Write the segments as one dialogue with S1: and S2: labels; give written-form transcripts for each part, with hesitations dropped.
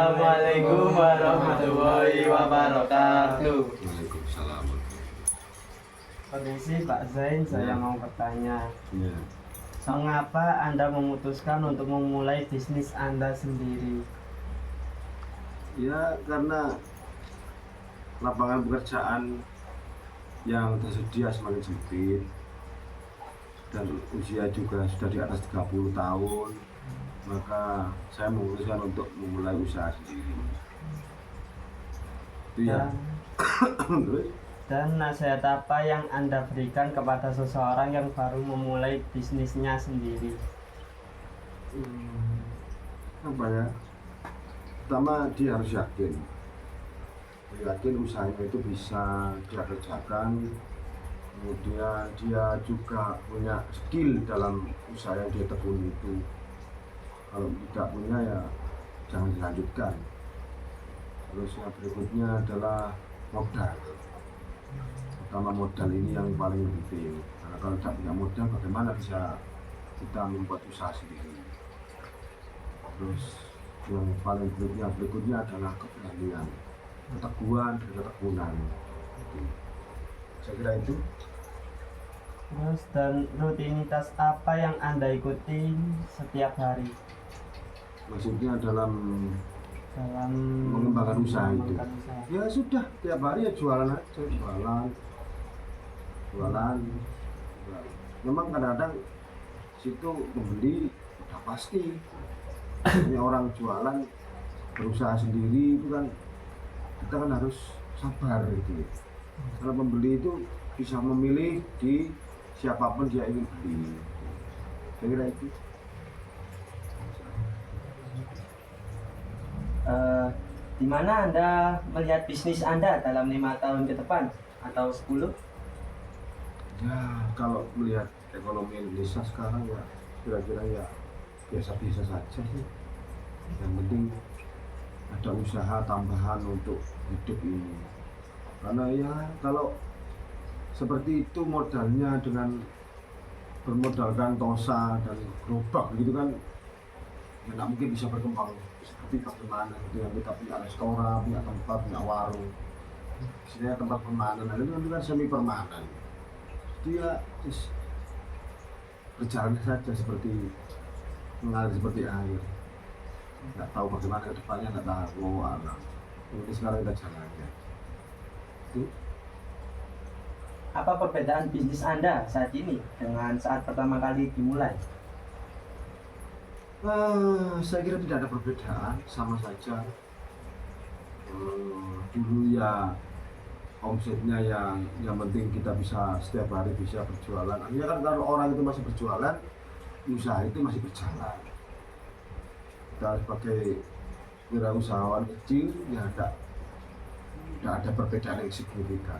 S1: Assalamualaikum warahmatullahi wabarakatuh.
S2: Waalaikumsalam.
S1: Permisi Pak Zain, saya mau bertanya.
S2: Ya.
S1: Mengapa Anda memutuskan untuk memulai bisnis Anda sendiri?
S2: Ya karena lapangan pekerjaan yang tersedia semakin sempit dan usia juga sudah di atas 30 tahun, maka saya memutuskan untuk memulai usaha sendiri. Itu ya. Terus
S1: Dan nasihat apa yang Anda berikan kepada seseorang yang baru memulai bisnisnya sendiri?
S2: apa ya? Pertama dia harus yakin usahanya itu bisa dia kerjakan. Kemudian dia juga punya skill dalam usaha yang dia tekuni itu. Kalau tidak punya ya jangan dilanjutkan. Terus yang berikutnya adalah modal. Pertama modal ini yang paling penting. Karena kalau tidak punya modal bagaimana bisa kita membuat usaha sendiri. Terus yang paling berikutnya adalah keberanian, keteguhan dan ketekunan. Saya kira itu.
S1: Terus dan rutinitas apa yang Anda ikuti setiap hari
S2: Maksudnya dalam mengembangkan usaha itu. Ya sudah, tiap hari ya jualan aja, jualan. Memang kadang-kadang situ pembeli udah pasti. Ini orang jualan berusaha sendiri itu kan kita kan harus sabar gitu. Kalau pembeli itu bisa memilih di siapapun dia ingin beli. Saya kira itu.
S1: Di mana Anda melihat bisnis Anda dalam 5 tahun ke depan atau 10?
S2: Ya kalau melihat ekonomi Indonesia sekarang ya kira-kira ya biasa-biasa saja sih. Yang penting ada usaha tambahan untuk hidup ini. Karena ya kalau seperti itu modalnya dengan bermodalkan tosa dan gerobak gitu kan ya nggak mungkin bisa berkembang seperti bagaimana gitu yang kita punya restoran, punya tempat, punya warung, istilahnya tempat permanen. Nah, itu kan semi permanen. Dia berjalan saja seperti mengalir seperti air. Nggak tahu bagaimana ke depannya, nggak tahu. Ini sekarang kita jalan aja. Itu.
S1: Apa perbedaan bisnis Anda saat ini dengan saat pertama kali dimulai?
S2: Saya kira tidak ada perbedaan, sama saja. Dulu ya omsetnya yang penting kita bisa setiap hari bisa berjualan. Artinya kan kalau orang itu masih berjualan, usaha itu masih berjalan. Kita sebagai wirausahawan kecil ya tidak ada perbedaan yang signifikan,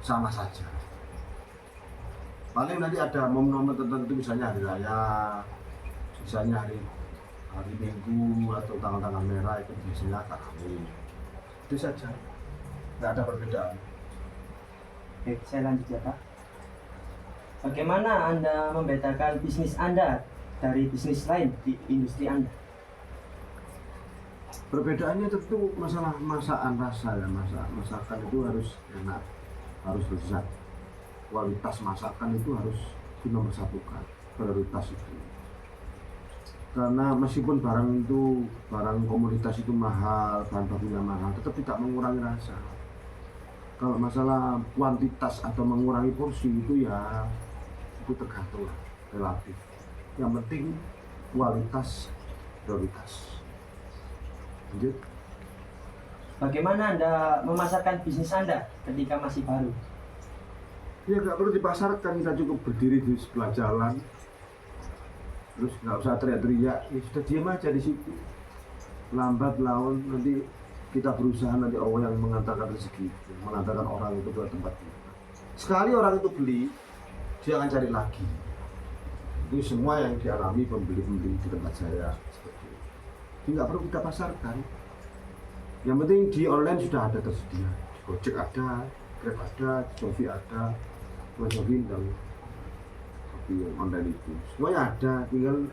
S2: sama saja. Paling nanti ada momen-momen tertentu misalnya hari raya, misalnya hari Minggu atau tanggal-tanggal merah itu biasanya tarawih. Itu saja, nggak ada perbedaan.
S1: Oke, saya lanjut ya Pak. Bagaimana Anda membedakan bisnis Anda dari bisnis lain di industri Anda?
S2: Perbedaannya tentu masalah masakan rasa ya, masakan itu harus enak, harus lezat. Kualitas masakan itu harus dinomor-satukan, prioritas itu. Karena meskipun barang komoditas itu mahal, bahan bakunya mahal, tetap tidak mengurangi rasa. Kalau masalah kuantitas atau mengurangi porsi itu ya itu tergantung relatif. Yang penting kualitas prioritas. Lanjut.
S1: Bagaimana Anda memasarkan bisnis Anda ketika masih baru?
S2: Ya nggak perlu dipasarkan, kita cukup berdiri di sebelah jalan, terus nggak usah teriak-teriak, ya sudah diam aja di situ. Lambat laun nanti kita berusaha, nanti Allah yang mengantarkan rezeki, mengantarkan orang itu ke tempat kita. Sekali orang itu beli, dia akan cari lagi. Itu semua yang dialami pembeli-pembeli di tempat saya seperti itu. Jadi nggak perlu kita pasarkan. Yang penting di online sudah ada tersedia, di Gojek ada, Grab ada, Shopee ada, Shopee dan Shopee yang online itu semuanya ada, tinggal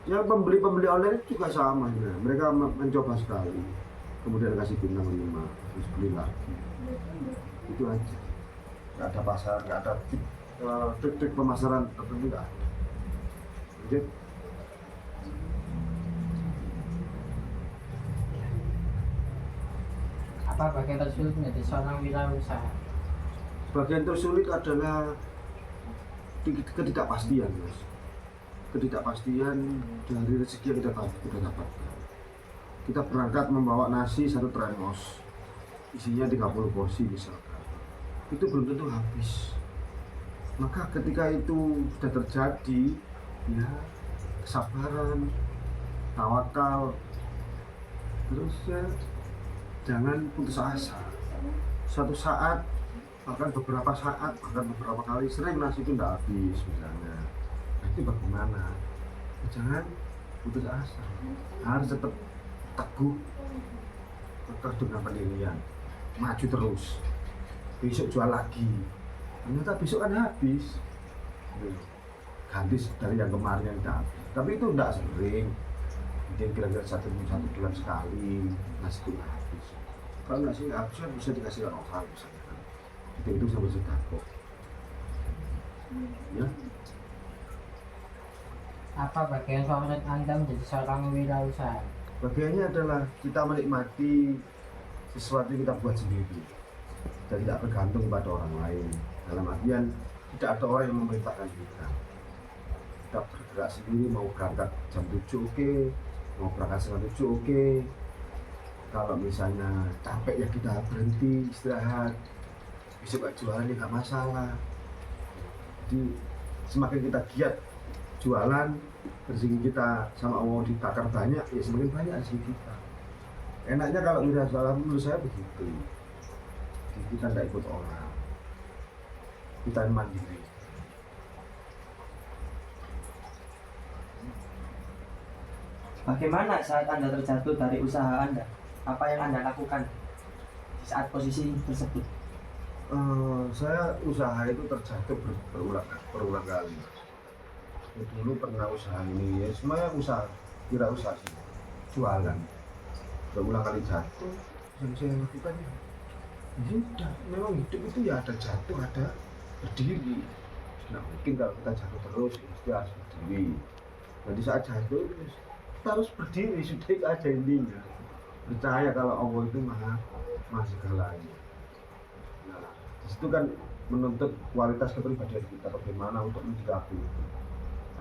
S2: Ya pembeli online juga sama ya. Mereka mencoba sekali, kemudian kasih bintang 5, terus beli lagi. Itu aja. Nggak ada pasar, nggak ada trik-trik pemasaran tertentu, nggak ada. Oke.
S3: Apa bagian tersulit menjadi seorang wirausaha?
S2: Bagian tersulit adalah ketidakpastian, Mas. Ketidakpastian dari rezeki yang kita dapatkan. Kita berangkat membawa nasi 1 termos, isinya 30 porsi misalkan. Itu belum tentu habis. Maka ketika itu sudah terjadi, ya kesabaran, tawakal, terus ya jangan putus asa. Suatu saat, bahkan beberapa saat, bahkan beberapa kali sering nasi itu tidak habis misalnya. Nah, itu bagaimana? Jangan putus asa, harus tetap teguh, tetap dengan pendirian, maju terus. Besok jual lagi, ternyata besok kan habis, ganti dari yang kemarin yang tidak habis. Tapi itu tidak sering, mungkin kira-kira satu bulan sekali nasi itu nggak habis. Kalau nasi nggak habis kan bisa dikasih orang misalnya kan. Itu sama sedekah. Ya.
S3: Apa bagian favorit Anda menjadi seorang wirausaha?
S2: Bagiannya adalah kita menikmati sesuatu yang kita buat sendiri dan tidak bergantung pada orang lain. Dalam artian tidak ada orang yang memerintahkan kita. Kita bergerak sendiri, mau berangkat jam 7 oke, mau berangkat setengah 7 oke. Kalau misalnya capek ya kita berhenti istirahat, besok gak jualan ya gak masalah. Jadi semakin kita giat jualan, rezeki kita sama Allah ditakar banyak, ya semakin banyak rezeki kita. Enaknya kalau wirausaha menurut saya begitu. Jadi kita tidak ikut orang, kita mandiri.
S1: Bagaimana saat Anda terjatuh dari usaha Anda? Apa yang Anda lakukan di saat posisi tersebut?
S2: Saya usaha itu terjatuh berulang kali. Dulu pernah usaha ini, ya semuanya usaha, wirausaha sih, jualan. Berulang kali jatuh, yang saya lakukan ya sudah, memang hidup itu ya ada jatuh, ada berdiri. Nah mungkin kalau kita jatuh terus, pasti harus berdiri. Jadi saat jatuh, kita harus berdiri, sudah itu aja intinya. Percaya kalau Allah itu maha segalanya. Nah, disitu kan menuntut kualitas kepribadian kita, bagaimana untuk menyikapi itu.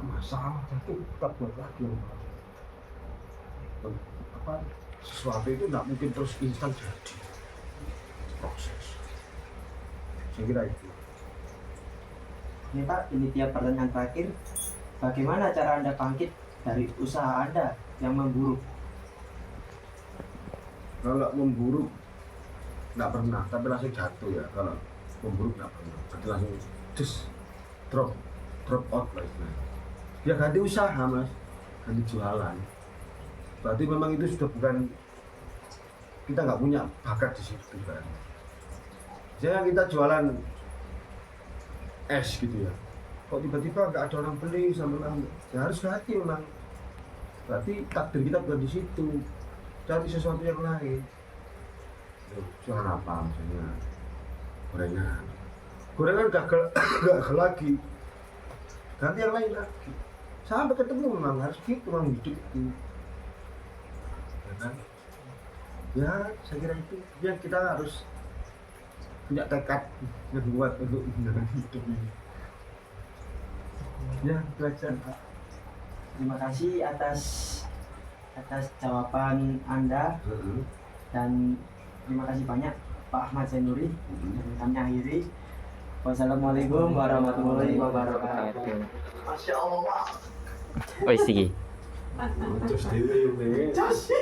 S2: Masalah jatuh, kita buat lagi. Sesuatu itu tidak mungkin terus instan jadi, proses. Saya kira itu.
S1: Ini Pak, ini dia pertanyaan terakhir. Bagaimana cara Anda bangkit dari usaha Anda yang memburuk?
S2: Kalau memburuk nggak pernah, tapi langsung jatuh ya. Kalau memburuk nggak pernah, jadi langsung just drop out lah istilahnya. Ya ganti usaha mas, ganti jualan. Berarti memang itu sudah bukan, kita nggak punya bakat di situ kan. Misalnya kita jualan es gitu ya, kok tiba-tiba nggak ada orang beli sama orang, ya harus ganti memang. Berarti takdir kita bukan di situ, cari sesuatu yang lain. Jualan apa misalnya, gorengan gagal lagi, ganti yang lain lagi. Sampai ketemu memang harus gitu, memang hidup itu. Ya kan? Ya, saya kira itu. Ya kita harus punya tekad yang kuat untuk menjalani hidup ini. Ya, belajar.
S1: Terima kasih atas jawaban Anda dan terima kasih banyak Pak Ahmad Zainuri. Kami akhiri. Wassalamualaikum warahmatullahi wabarakatuh.
S4: Wis iki.
S2: Terus dewe